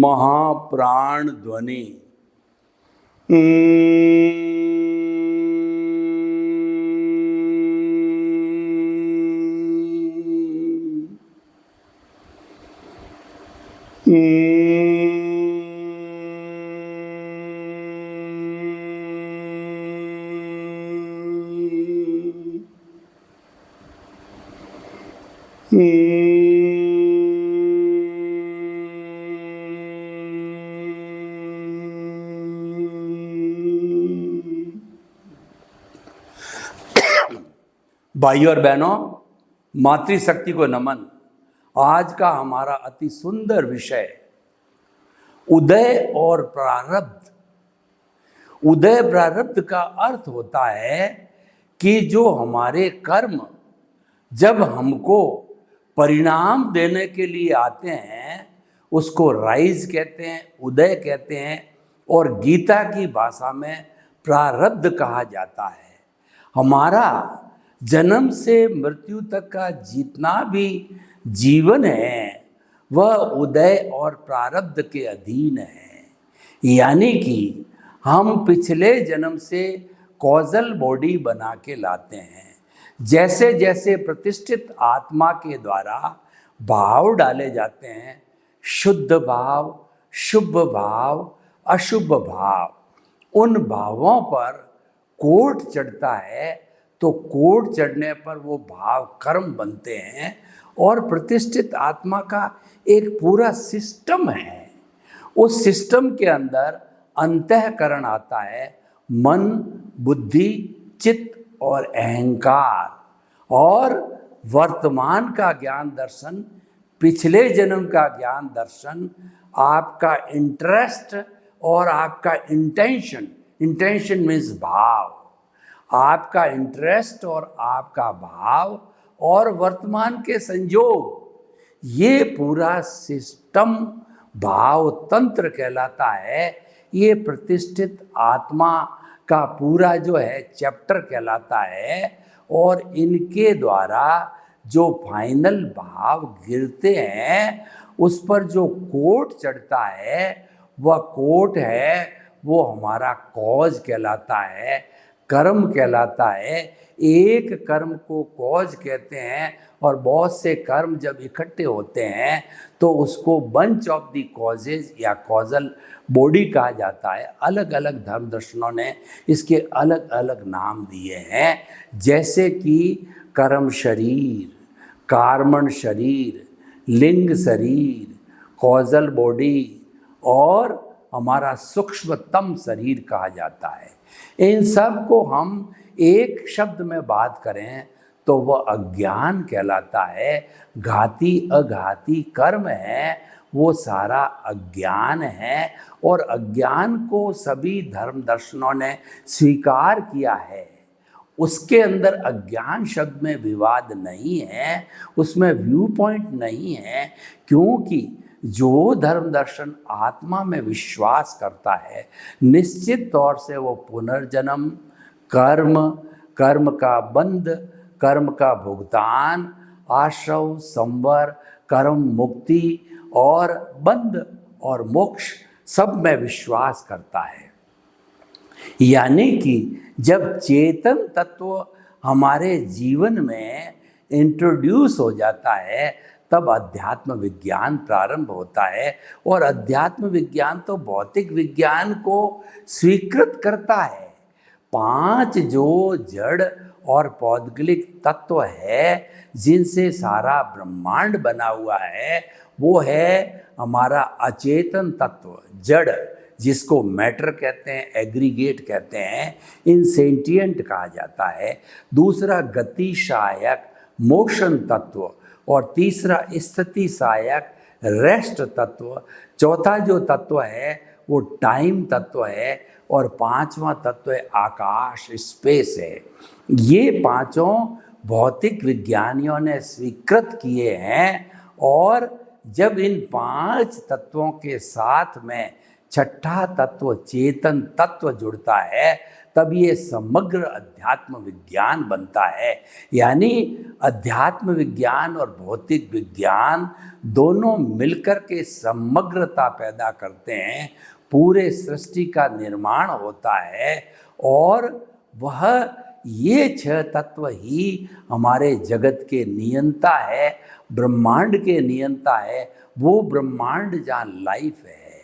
महाप्राण ध्वनि। भाइयों और बहनों, मातृशक्ति को नमन। आज का हमारा अति सुंदर विषय उदय और प्रारब्ध। उदय प्रारब्ध का अर्थ होता है कि जो हमारे कर्म जब हमको परिणाम देने के लिए आते हैं उसको राइज कहते हैं, उदय कहते हैं, और गीता की भाषा में प्रारब्ध कहा जाता है। हमारा जन्म से मृत्यु तक का जितना भी जीवन है वह उदय और प्रारब्ध के अधीन है। यानी कि हम पिछले जन्म से कॉजल बॉडी बना के लाते हैं। जैसे जैसे प्रतिष्ठित आत्मा के द्वारा भाव डाले जाते हैं, शुद्ध भाव, शुभ भाव, अशुभ भाव, उन भावों पर कोट चढ़ता है तो कोट चढ़ने पर वो भाव कर्म बनते हैं और प्रतिष्ठित आत्मा का एक पूरा सिस्टम है। उस सिस्टम के अंदर अंतःकरण आता है, मन, बुद्धि, चित्त और अहंकार, और वर्तमान का ज्ञान दर्शन, पिछले जन्म का ज्ञान दर्शन, आपका इंटरेस्ट और आपका इंटेंशन। इंटेंशन मीन्स भाव। आपका इंटरेस्ट और आपका भाव और वर्तमान के संयोग, ये पूरा सिस्टम भाव तंत्र कहलाता है। ये प्रतिष्ठित आत्मा का पूरा जो है चैप्टर कहलाता है। और इनके द्वारा जो फाइनल भाव गिरते हैं उस पर जो कोट चढ़ता है वह कोट है, वो हमारा कॉज कहलाता है, कर्म कहलाता है। एक कर्म को कॉज कहते हैं और बहुत से कर्म जब इकट्ठे होते हैं तो उसको बंच ऑफ द कॉजेज या कॉजल बॉडी कहा जाता है। अलग अलग धर्म दर्शनों ने इसके अलग अलग नाम दिए हैं, जैसे कि कर्म शरीर, कार्मण शरीर, लिंग शरीर, कॉजल बॉडी और हमारा सूक्ष्मतम शरीर कहा जाता है। इन सब को हम एक शब्द में बात करें तो वह अज्ञान कहलाता है। घाती अघाती कर्म है, वो सारा अज्ञान है। और अज्ञान को सभी धर्म दर्शनों ने स्वीकार किया है। उसके अंदर अज्ञान शब्द में विवाद नहीं है, उसमें व्यू पॉइंट नहीं है, क्योंकि जो धर्म दर्शन आत्मा में विश्वास करता है निश्चित तौर से वो पुनर्जन्म, कर्म, कर्म का बंध, कर्म का भुगतान, आश्रव, संवर, कर्म मुक्ति और बंध और मोक्ष सब में विश्वास करता है। यानी कि जब चेतन तत्व हमारे जीवन में इंट्रोड्यूस हो जाता है तब अध्यात्म विज्ञान प्रारंभ होता है। और अध्यात्म विज्ञान तो भौतिक विज्ञान को स्वीकृत करता है। 5 जो जड़ और पौद्गलिक तत्व है जिनसे सारा ब्रह्मांड बना हुआ है, वो है हमारा अचेतन तत्व जड़, जिसको मैटर कहते हैं, एग्रीगेट कहते हैं, इनसेंटिएंट कहा जाता है। दूसरा गति सहायक मोशन तत्व, और तीसरा स्थिति सहायक रेस्ट तत्व। चौथा जो तत्व है वो टाइम तत्व है, और 5वां तत्व है आकाश, स्पेस है। ये 5 भौतिक विज्ञानियों ने स्वीकृत किए हैं। और जब इन 5 तत्वों के साथ में छठा तत्व चेतन तत्व जुड़ता है तब ये समग्र अध्यात्म विज्ञान बनता है। यानी अध्यात्म विज्ञान और भौतिक विज्ञान दोनों मिलकर के समग्रता पैदा करते हैं, पूरे सृष्टि का निर्माण होता है और वह ये 6 तत्व ही हमारे जगत के नियंता है, ब्रह्मांड के नियंता है। वो ब्रह्मांड जहाँ लाइफ है,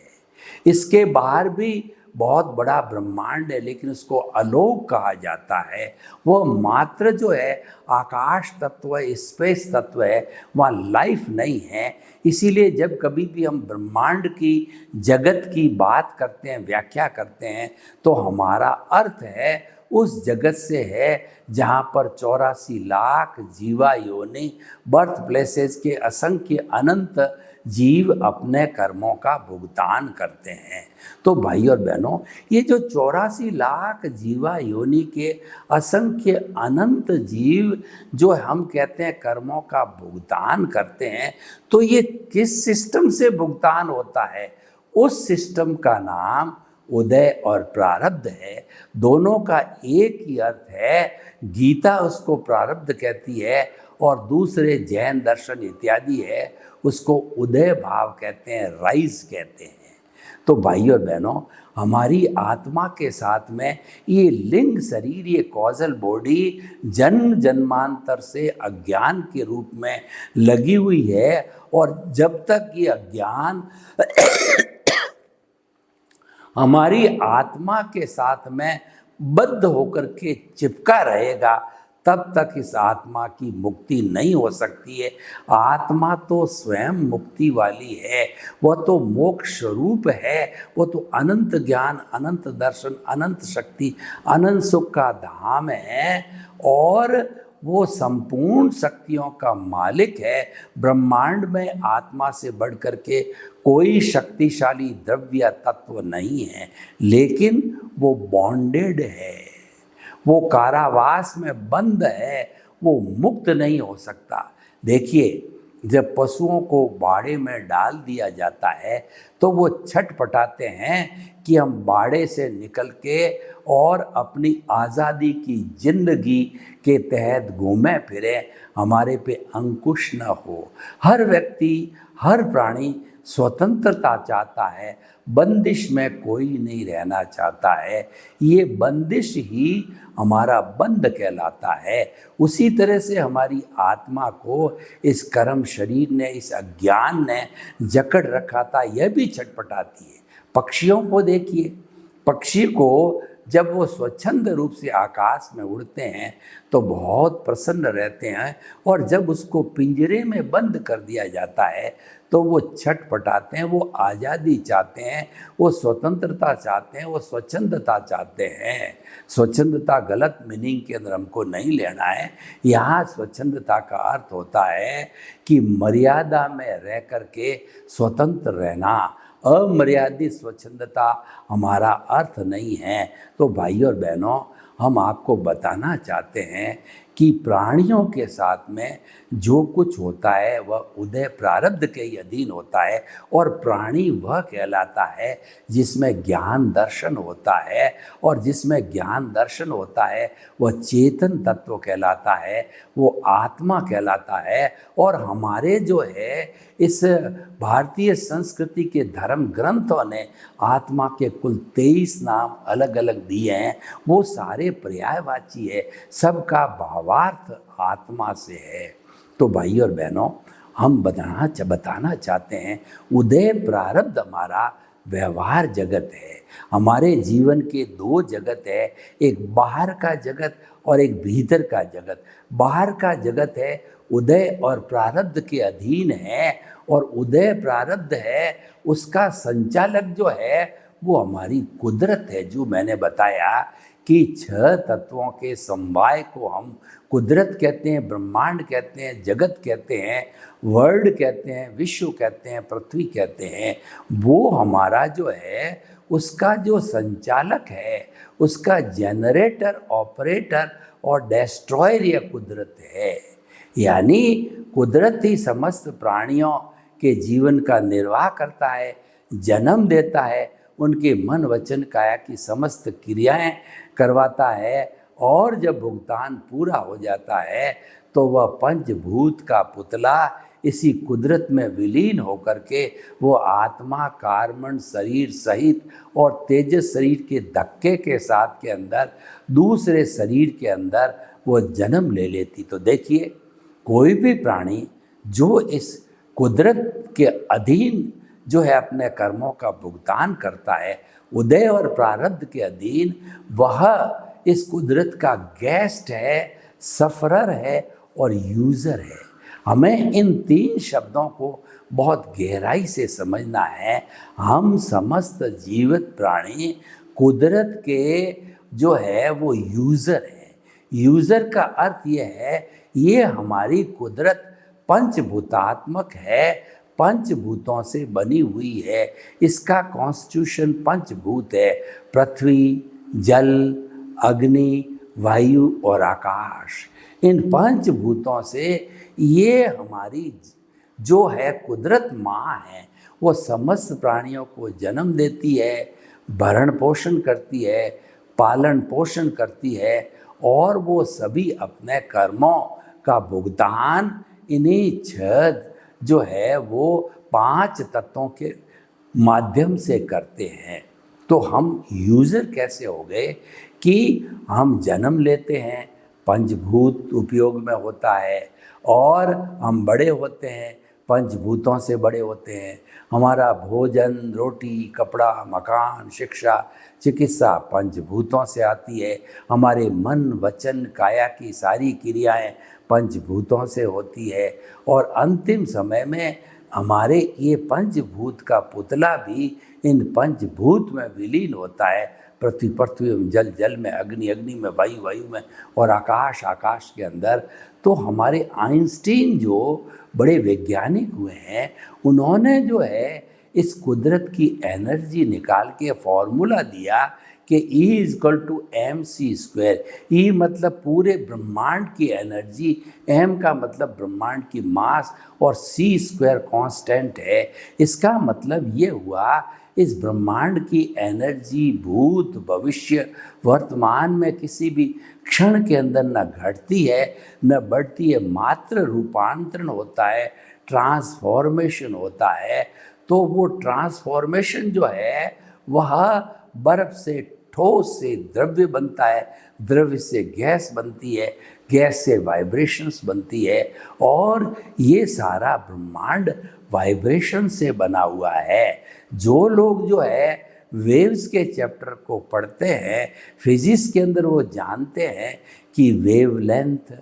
इसके बाहर भी बहुत बड़ा ब्रह्मांड है, लेकिन उसको अलोक कहा जाता है। वो मात्र जो है आकाश तत्व, स्पेस तत्व है, वहाँ लाइफ नहीं है। इसीलिए जब कभी भी हम ब्रह्मांड की, जगत की बात करते हैं, व्याख्या करते हैं, तो हमारा अर्थ है उस जगत से है जहाँ पर 84 लाख जीवा योनि, बर्थ प्लेसेस के असंख्य अनंत जीव अपने कर्मों का भुगतान करते हैं। तो भाई और बहनों, ये जो 84 लाख जीवा योनि के असंख्य अनंत जीव जो हम कहते हैं कर्मों का भुगतान करते हैं, तो ये किस सिस्टम से भुगतान होता है? उस सिस्टम का नाम उदय और प्रारब्ध है। दोनों का एक ही अर्थ है। गीता उसको प्रारब्ध कहती है और दूसरे जैन दर्शन इत्यादि है उसको उदय भाव कहते हैं, राइज कहते हैं। तो भाई और बहनों, हमारी आत्मा के साथ में ये लिंग शरीर, ये कॉजल बॉडी जन्म जन्मांतर से अज्ञान के रूप में लगी हुई है और जब तक ये अज्ञान हमारी आत्मा के साथ में बद्ध होकर के चिपका रहेगा, तब तक इस आत्मा की मुक्ति नहीं हो सकती है। आत्मा तो स्वयं मुक्ति वाली है, वह तो मोक्ष स्वरूप है, वह तो अनंत ज्ञान, अनंत दर्शन, अनंत शक्ति, अनंत सुख का धाम है और वो संपूर्ण शक्तियों का मालिक है। ब्रह्मांड में आत्मा से बढ़ कर के कोई शक्तिशाली द्रव्य तत्व नहीं है, लेकिन वो बॉन्डेड है, वो कारावास में बंद है, वो मुक्त नहीं हो सकता। देखिए, जब पशुओं को बाड़े में डाल दिया जाता है तो वो छटपटाते हैं कि हम बाड़े से निकल के और अपनी आज़ादी की जिंदगी के तहत घूमें फिरें, हमारे पे अंकुश न हो। हर व्यक्ति, हर प्राणी स्वतंत्रता चाहता है, बंदिश में कोई नहीं रहना चाहता है। ये बंदिश ही हमारा बंध कहलाता है। उसी तरह से हमारी आत्मा को इस कर्म शरीर ने, इस अज्ञान ने जकड़ रखा था, यह भी छटपटाती है। पक्षियों को देखिए, पक्षी को जब वो स्वच्छंद रूप से आकाश में उड़ते हैं तो बहुत प्रसन्न रहते हैं, और जब उसको पिंजरे में बंद कर दिया जाता है तो वो छटपटाते हैं, वो आज़ादी चाहते हैं, वो स्वतंत्रता चाहते हैं, वो स्वच्छंदता चाहते हैं। स्वच्छंदता गलत मीनिंग के अंदर हमको नहीं लेना है। यहाँ स्वच्छंदता का अर्थ होता है कि मर्यादा में रह कर के स्वतंत्र रहना। अमर्यादित स्वच्छंदता हमारा अर्थ नहीं है। तो भाई और बहनों, हम आपको बताना चाहते हैं कि प्राणियों के साथ में जो कुछ होता है वह उदय प्रारब्ध के ही अधीन होता है, और प्राणी वह कहलाता है जिसमें ज्ञान दर्शन होता है, और जिसमें ज्ञान दर्शन होता है वह चेतन तत्व कहलाता है, वो आत्मा कहलाता है। और हमारे जो है इस भारतीय संस्कृति के धर्म ग्रंथों ने आत्मा के कुल 23 नाम अलग अलग दिए हैं, वो सारे पर्यायवाची है, सबका भावार्थ आत्मा से है। तो भाई और बहनों, हम बताना चाहते हैं उदय प्रारब्ध हमारा व्यवहार जगत है। हमारे जीवन के 2 जगत है, एक बाहर का जगत और एक भीतर का जगत। बाहर का जगत है उदय और प्रारब्ध के अधीन है, और उदय प्रारब्ध है उसका संचालक जो है वो हमारी कुदरत है। जो मैंने बताया कि 6 तत्वों के समवाय को हम कुदरत कहते हैं, ब्रह्मांड कहते हैं, जगत कहते हैं, वर्ल्ड कहते हैं, विश्व कहते हैं, पृथ्वी कहते हैं। वो हमारा जो है उसका जो संचालक है, उसका जनरेटर, ऑपरेटर और डिस्ट्रॉयर यह कुदरत है। यानी कुदरत ही समस्त प्राणियों के जीवन का निर्वाह करता है, जन्म देता है, उनके मन वचन काया की समस्त क्रियाएं करवाता है, और जब भुगतान पूरा हो जाता है तो वह पंचभूत का पुतला इसी कुदरत में विलीन होकर के वो आत्मा कार्बन शरीर सहित और तेजस शरीर के धक्के के साथ के अंदर दूसरे शरीर के अंदर वो जन्म ले लेती। तो देखिए, कोई भी प्राणी जो इस कुदरत के अधीन जो है अपने कर्मों का भुगतान करता है, उदय और प्रारब्ध के अधीन, वह इस कुदरत का गेस्ट है, सफरर है और यूज़र है। हमें इन 3 शब्दों को बहुत गहराई से समझना है। हम समस्त जीवित प्राणी कुदरत के जो है वो यूज़र है। यूज़र का अर्थ ये है, ये हमारी कुदरत पंचभूतात्मक है, पंचभूतों से बनी हुई है। इसका कॉन्स्टिट्यूशन पंचभूत है, पृथ्वी, जल, अग्नि, वायु और आकाश। इन पंचभूतों से ये हमारी जो है कुदरत माँ है, वो समस्त प्राणियों को जन्म देती है, भरण पोषण करती है, पालन पोषण करती है, और वो सभी अपने कर्मों का भुगतान इन्हीं 6 जो है वो 5 तत्वों के माध्यम से करते हैं। तो हम यूज़र कैसे हो गए कि हम जन्म लेते हैं, पंचभूत उपयोग में होता है, और हम बड़े होते हैं, पंचभूतों से बड़े होते हैं। हमारा भोजन, रोटी, कपड़ा, मकान, शिक्षा, चिकित्सा पंचभूतों से आती है। हमारे मन, वचन, काया की सारी क्रियाएं पंचभूतों से होती है, और अंतिम समय में हमारे ये पंचभूत का पुतला भी इन पंचभूत में विलीन होता है। पृथ्वी पृथ्वी में, जल जल में, अग्नि अग्नि में, वायु वायु में और आकाश आकाश के अंदर। तो हमारे आइंस्टीन जो बड़े वैज्ञानिक हुए हैं, उन्होंने जो है इस कुदरत की एनर्जी निकाल के फॉर्मूला दिया कि E=mc²। ई मतलब पूरे ब्रह्मांड की एनर्जी, m का मतलब ब्रह्मांड की मास, और c² कांस्टेंट है। इसका मतलब ये हुआ, इस ब्रह्मांड की एनर्जी भूत, भविष्य, वर्तमान में किसी भी क्षण के अंदर न घटती है न बढ़ती है, मात्र रूपांतरण होता है, ट्रांसफॉर्मेशन होता है। तो वो ट्रांसफॉर्मेशन जो है वह बर्फ से ठोस से द्रव्य बनता है, द्रव्य से गैस बनती है, गैस से वाइब्रेशंस बनती है, और ये सारा ब्रह्मांड वाइब्रेशन से बना हुआ है। जो लोग जो है वेव्स के चैप्टर को पढ़ते हैं फिजिक्स के अंदर, वो जानते हैं कि वेवलेंथ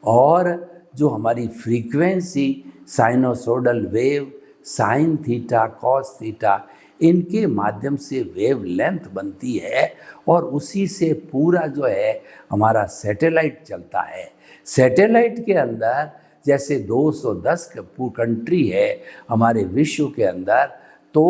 और जो हमारी frequency, sinusoidal wave, sine theta, cos theta, इनके माध्यम से वेवलेंथ बनती है, और उसी से पूरा जो है हमारा सैटेलाइट चलता है। सैटेलाइट के अंदर जैसे 210 कंट्री है हमारे विश्व के अंदर, तो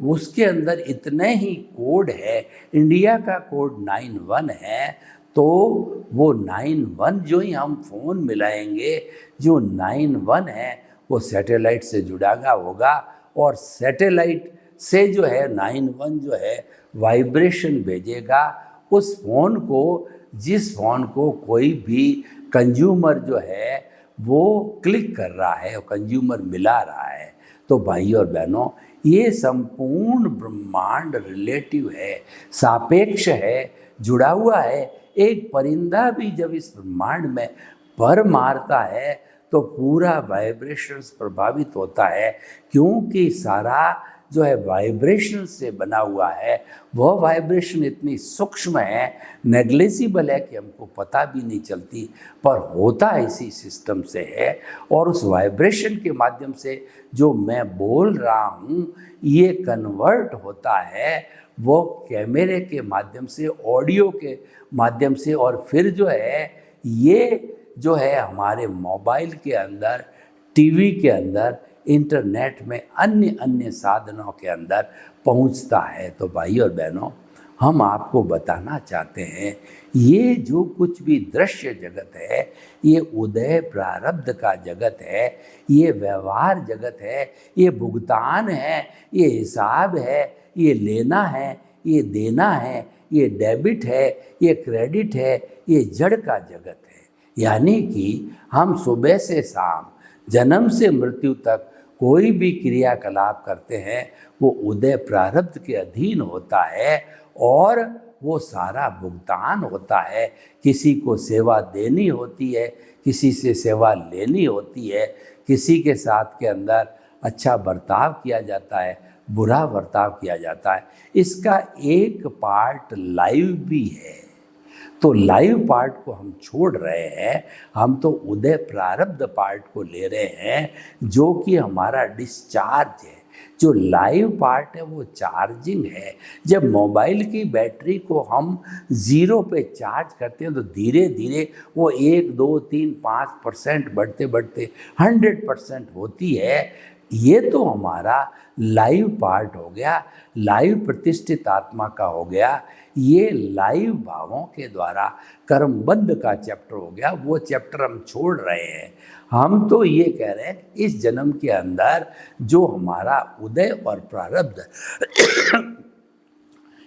उसके अंदर इतने ही कोड है। इंडिया का कोड 91 है, तो वो 91 जो ही हम फ़ोन मिलाएंगे, जो 91 है वो सैटेलाइट से जुड़ा होगा, और सैटेलाइट से जो है 91 जो है वाइब्रेशन भेजेगा उस फ़ोन को, जिस फ़ोन को कोई भी कंज्यूमर जो है वो क्लिक कर रहा है, कंज्यूमर मिला रहा है। तो भाइयों और बहनों, ये संपूर्ण ब्रह्मांड रिलेटिव है, सापेक्ष है, जुड़ा हुआ है। एक परिंदा भी जब इस ब्रह्मांड में पर मारता है तो पूरा वाइब्रेशंस प्रभावित होता है, क्योंकि सारा जो है वाइब्रेशन से बना हुआ है। वह वाइब्रेशन इतनी सूक्ष्म है, नेग्लिजिबल है कि हमको पता भी नहीं चलती, पर होता इसी सिस्टम से है। और उस वाइब्रेशन के माध्यम से जो मैं बोल रहा हूँ ये कन्वर्ट होता है वो कैमरे के माध्यम से, ऑडियो के माध्यम से, और फिर जो है ये जो है हमारे मोबाइल के अंदर, टीवी के अंदर, इंटरनेट में, अन्य अन्य साधनों के अंदर पहुंचता है। तो भाई और बहनों, हम आपको बताना चाहते हैं ये जो कुछ भी दृश्य जगत है ये उदय प्रारब्ध का जगत है, ये व्यवहार जगत है, ये भुगतान है, ये हिसाब है, ये लेना है, ये देना है, ये डेबिट है, ये क्रेडिट है, ये जड़ का जगत है। यानी कि हम सुबह से शाम, जन्म से मृत्यु तक कोई भी क्रियाकलाप करते हैं वो उदय प्रारब्ध के अधीन होता है और वो सारा भुगतान होता है। किसी को सेवा देनी होती है, किसी से सेवा लेनी होती है, किसी के साथ के अंदर अच्छा बर्ताव किया जाता है, बुरा बर्ताव किया जाता है। इसका एक पार्ट लाइव भी है। तो लाइव पार्ट को हम छोड़ रहे हैं, हम तो उदय प्रारब्ध पार्ट को ले रहे हैं जो कि हमारा डिस्चार्ज है। जो लाइव पार्ट है वो चार्जिंग है। जब मोबाइल की बैटरी को हम 0 पे चार्ज करते हैं तो धीरे धीरे वो 1, 2, 3, 5% बढ़ते बढ़ते 100% होती है। ये तो हमारा लाइव पार्ट हो गया, लाइव प्रतिष्ठित आत्मा का हो गया। ये लाइव भावों के द्वारा कर्मबंध का चैप्टर हो गया, वो चैप्टर हम छोड़ रहे हैं। हम तो ये कह रहे हैं इस जन्म के अंदर जो हमारा उदय और प्रारब्ध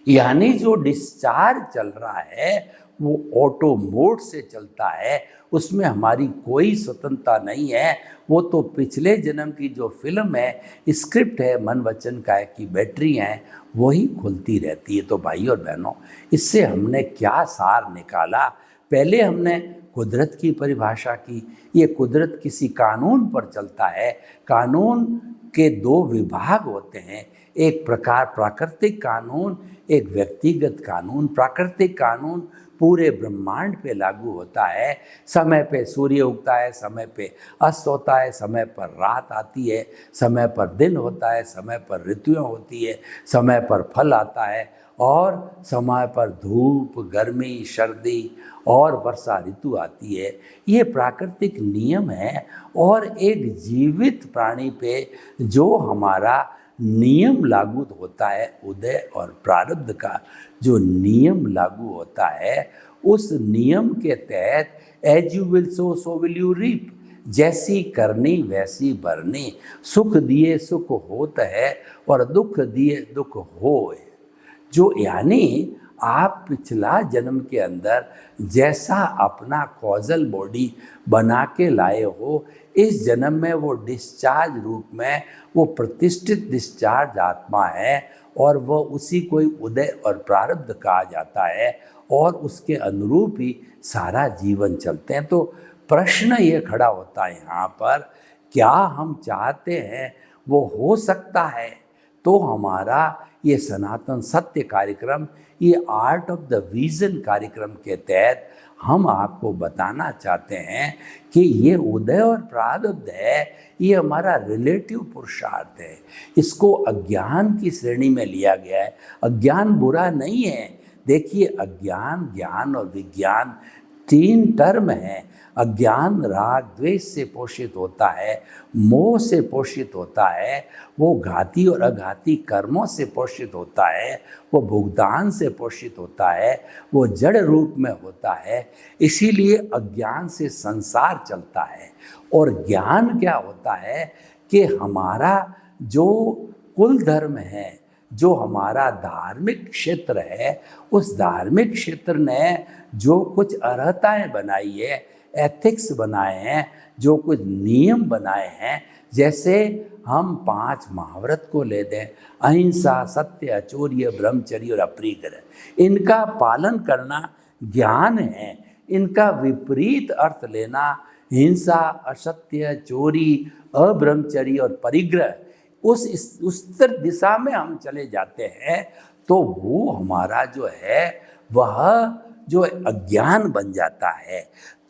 यानी जो डिस्चार्ज चल रहा है वो ऑटो मोड से चलता है, उसमें हमारी कोई स्वतंत्रता नहीं है। वो तो पिछले जन्म की जो फिल्म है, स्क्रिप्ट है, मन वचन काया की बैटरी हैं, वही खुलती रहती है। तो भाई और बहनों, इससे हमने क्या सार निकाला? पहले हमने कुदरत की परिभाषा की। ये कुदरत किसी कानून पर चलता है। कानून के 2 विभाग होते हैं, एक प्रकार प्राकृतिक कानून, एक व्यक्तिगत कानून। प्राकृतिक कानून पूरे ब्रह्मांड पे लागू होता है। समय पे सूर्य उगता है, समय पे अस्त होता है, समय पर रात आती है, समय पर दिन होता है, समय पर ऋतुएं होती है, समय पर फल आता है और समय पर धूप, गर्मी, सर्दी और वर्षा ऋतु आती है। ये प्राकृतिक नियम है। और एक जीवित प्राणी पे जो हमारा नियम लागू होता है, उदय और प्रारब्ध का जो नियम लागू होता है, उस नियम के तहत as you will sow so will you reap. जैसी करनी वैसी भरनी। सुख दिए सुख होत है और दुख दिए दुख होए। जो यानी आप पिछला जन्म के अंदर जैसा अपना कॉजल बॉडी बना के लाए हो, इस जन्म में वो डिस्चार्ज रूप में वो प्रतिष्ठित डिस्चार्ज आत्मा है और वो उसी को उदय और प्रारब्ध कहा जाता है और उसके अनुरूप ही सारा जीवन चलते हैं। तो प्रश्न ये खड़ा होता है यहाँ पर, क्या हम चाहते हैं वो हो सकता है? तो हमारा ये सनातन सत्य कार्यक्रम, ये आर्ट ऑफ द विजन कार्यक्रम के तहत हम आपको बताना चाहते हैं कि ये उदय और प्रारब्ध है, ये हमारा रिलेटिव पुरुषार्थ है। इसको अज्ञान की श्रेणी में लिया गया है। अज्ञान बुरा नहीं है। देखिए, अज्ञान, ज्ञान और विज्ञान 3 टर्म हैं। अज्ञान राग द्वेष से पोषित होता है, मोह से पोषित होता है, वो घाती और अघाती कर्मों से पोषित होता है, वो भुगतान से पोषित होता है, वो जड़ रूप में होता है। इसीलिए अज्ञान से संसार चलता है। और ज्ञान क्या होता है कि हमारा जो कुल धर्म है, जो हमारा धार्मिक क्षेत्र है, उस धार्मिक क्षेत्र ने जो कुछ अर्हताएं बनाई है, एथिक्स बनाए हैं, जो कुछ नियम बनाए हैं, जैसे हम 5 महाव्रत को ले दें, अहिंसा, सत्य, अचौर्य, ब्रह्मचर्य और अप्रियग्रह, इनका पालन करना ज्ञान है। इनका विपरीत अर्थ लेना, हिंसा, असत्य, चोरी, अब्रह्मचर्य और परिग्रह, उस दिशा में हम चले जाते हैं तो वो हमारा जो है वह जो अज्ञान बन जाता है।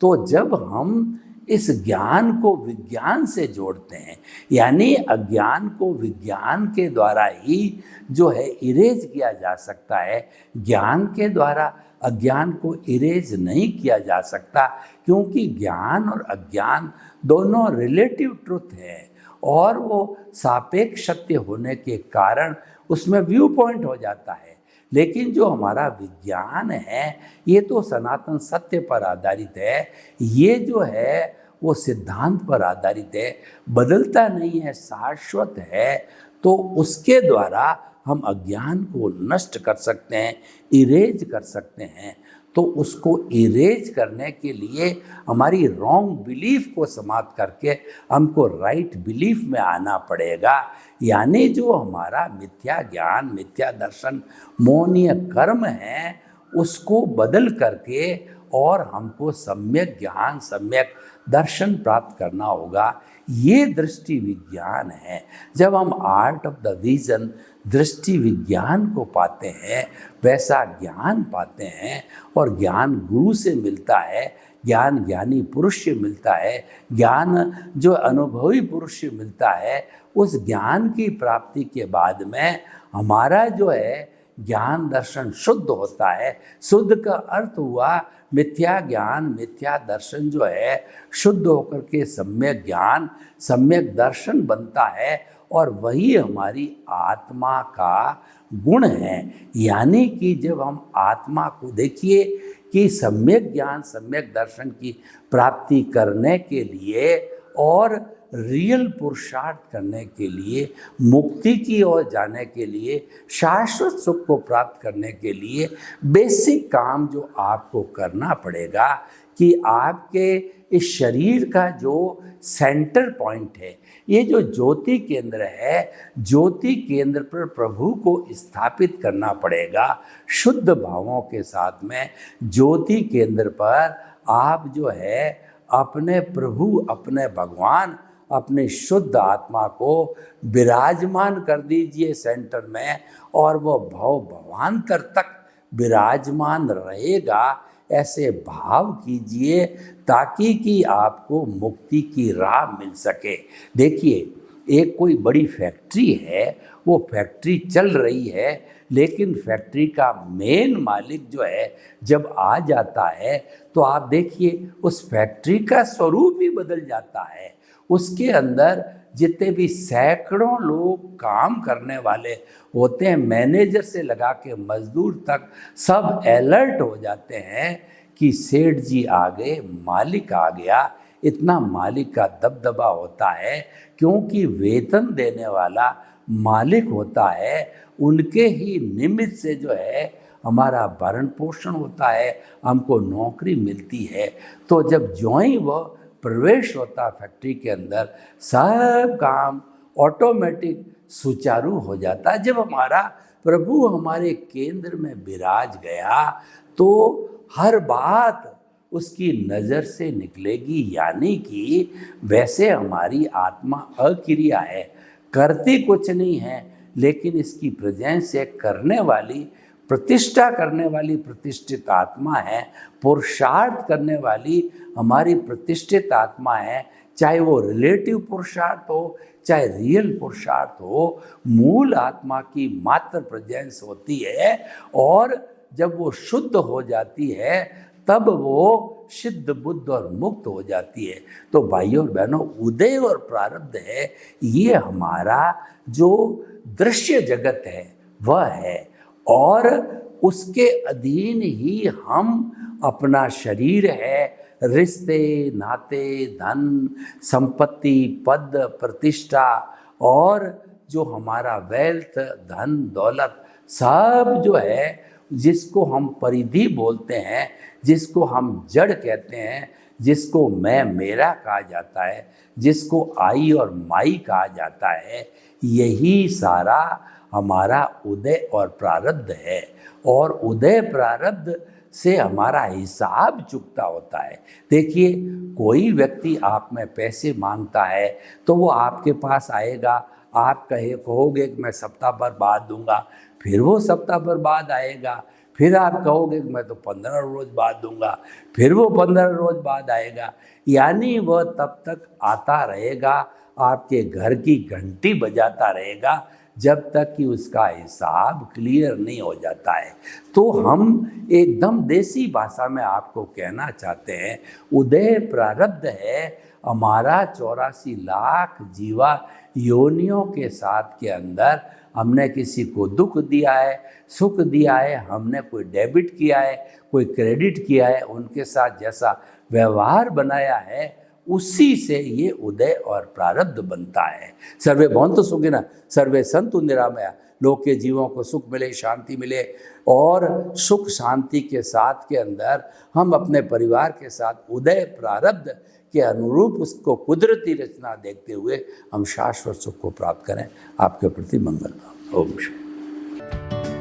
तो जब हम इस ज्ञान को विज्ञान से जोड़ते हैं, यानी अज्ञान को विज्ञान के द्वारा ही जो है इरेज किया जा सकता है, ज्ञान के द्वारा अज्ञान को इरेज नहीं किया जा सकता, क्योंकि ज्ञान और अज्ञान दोनों रिलेटिव ट्रुथ है और वो सापेक्ष सत्य होने के कारण उसमें व्यू पॉइंट हो जाता है। लेकिन जो हमारा विज्ञान है, ये तो सनातन सत्य पर आधारित है। ये जो है वो सिद्धांत पर आधारित है, बदलता नहीं है, शाश्वत है। तो उसके द्वारा हम अज्ञान को नष्ट कर सकते हैं, इरेज कर सकते हैं। तो उसको इरेज करने के लिए हमारी रॉन्ग बिलीफ को समाप्त करके हमको राइट बिलीफ में आना पड़ेगा। यानी जो हमारा मिथ्या ज्ञान, मिथ्या दर्शन, मोहनीय कर्म है, उसको बदल करके और हमको सम्यक ज्ञान, सम्यक दर्शन प्राप्त करना होगा। ये दृष्टि विज्ञान है। जब हम आर्ट ऑफ द विजन, दृष्टि विज्ञान को पाते हैं, वैसा ज्ञान पाते हैं, और ज्ञान गुरु से मिलता है, ज्ञान ज्ञानी पुरुष से मिलता है, ज्ञान जो अनुभवी पुरुष से मिलता है, उस ज्ञान की प्राप्ति के बाद में हमारा जो है ज्ञान दर्शन शुद्ध होता है। शुद्ध का अर्थ हुआ मिथ्या ज्ञान, मिथ्या दर्शन जो है शुद्ध होकर के सम्यक ज्ञान, सम्यक दर्शन बनता है, और वही हमारी आत्मा का गुण है। यानी कि जब हम आत्मा को देखिए कि सम्यक ज्ञान, सम्यक दर्शन की प्राप्ति करने के लिए और रियल पुरुषार्थ करने के लिए, मुक्ति की ओर जाने के लिए, शाश्वत सुख को प्राप्त करने के लिए बेसिक काम जो आपको करना पड़ेगा कि आपके इस शरीर का जो सेंटर पॉइंट है, ये जो ज्योति केंद्र है, ज्योति केंद्र पर प्रभु को स्थापित करना पड़ेगा। शुद्ध भावों के साथ में ज्योति केंद्र पर आप जो है अपने प्रभु, अपने भगवान, अपने शुद्ध आत्मा को विराजमान कर दीजिए सेंटर में, और वो भव भवांतर तक विराजमान रहेगा। ऐसे भाव कीजिए ताकि कि आपको मुक्ति की राह मिल सके। देखिए, एक कोई बड़ी फैक्ट्री है, वो फैक्ट्री चल रही है, लेकिन फैक्ट्री का मेन मालिक जो है जब आ जाता है तो आप देखिए उस फैक्ट्री का स्वरूप ही बदल जाता है। उसके अंदर जितने भी सैकड़ों लोग काम करने वाले होते हैं, मैनेजर से लगा के मजदूर तक, सब अलर्ट हो जाते हैं कि सेठ जी आ गए, मालिक आ गया। इतना मालिक का दबदबा होता है, क्योंकि वेतन देने वाला मालिक होता है। उनके ही निमित्त से जो है हमारा भरण पोषण होता है, हमको नौकरी मिलती है। तो जब ज्यों ही वह प्रवेश होता फैक्ट्री के अंदर, सब काम ऑटोमेटिक सुचारू हो जाता है। जब हमारा प्रभु हमारे केंद्र में विराज गया तो हर बात उसकी नज़र से निकलेगी। यानी कि वैसे हमारी आत्मा अक्रिया है, करती कुछ नहीं है, लेकिन इसकी प्रेजेंस से करने वाली, प्रतिष्ठा करने वाली प्रतिष्ठित आत्मा है, पुरुषार्थ करने वाली हमारी प्रतिष्ठित आत्मा है। चाहे वो रिलेटिव पुरुषार्थ हो, चाहे रियल पुरुषार्थ हो, मूल आत्मा की मात्र प्रेजेंस होती है। और जब वो शुद्ध हो जाती है तब वो सिद्ध, बुद्ध और मुक्त हो जाती है। तो भाइयों और बहनों, उदय और प्रारब्ध है, ये हमारा जो दृश्य जगत है वह है, और उसके अधीन ही हम अपना शरीर है, रिश्ते नाते, धन संपत्ति, पद प्रतिष्ठा, और जो हमारा वेल्थ, धन दौलत, सब जो है, जिसको हम परिधि बोलते हैं, जिसको हम जड़ कहते हैं, जिसको मैं मेरा कहा जाता है, जिसको आई और माई कहा जाता है, यही सारा हमारा उदय और प्रारब्ध है। और उदय प्रारब्ध से हमारा हिसाब चुकता होता है। देखिए, कोई व्यक्ति आप में पैसे मांगता है तो वो आपके पास आएगा, आप कहोगे कि मैं सप्ताह भर बाद दूंगा, फिर वो सप्ताह भर बाद आएगा। फिर आप कहोगे कि मैं तो 15 रोज बाद दूंगा, फिर वो 15 रोज बाद आएगा। यानी वह तब तक आता रहेगा, आपके घर की घंटी बजाता रहेगा, जब तक कि उसका हिसाब क्लियर नहीं हो जाता है। तो हम एकदम देसी भाषा में आपको कहना चाहते हैं, उदय प्रारब्ध है हमारा 84 लाख जीवा योनियों के साथ के अंदर। हमने किसी को दुख दिया है, सुख दिया है, हमने कोई डेबिट किया है, कोई क्रेडिट किया है, उनके साथ जैसा व्यवहार बनाया है, उसी से ये उदय और प्रारब्ध बनता है। सर्वे भवन्तु सुखिनः, सर्वे सन्तु निरामया, लोग के जीवों को सुख मिले, शांति मिले, और सुख शांति के साथ के अंदर हम अपने परिवार के साथ उदय प्रारब्ध के अनुरूप उसको कुदरती रचना देखते हुए हम शाश्वत सुख को प्राप्त करें। आपके प्रति मंगल भाव। ओम शांति।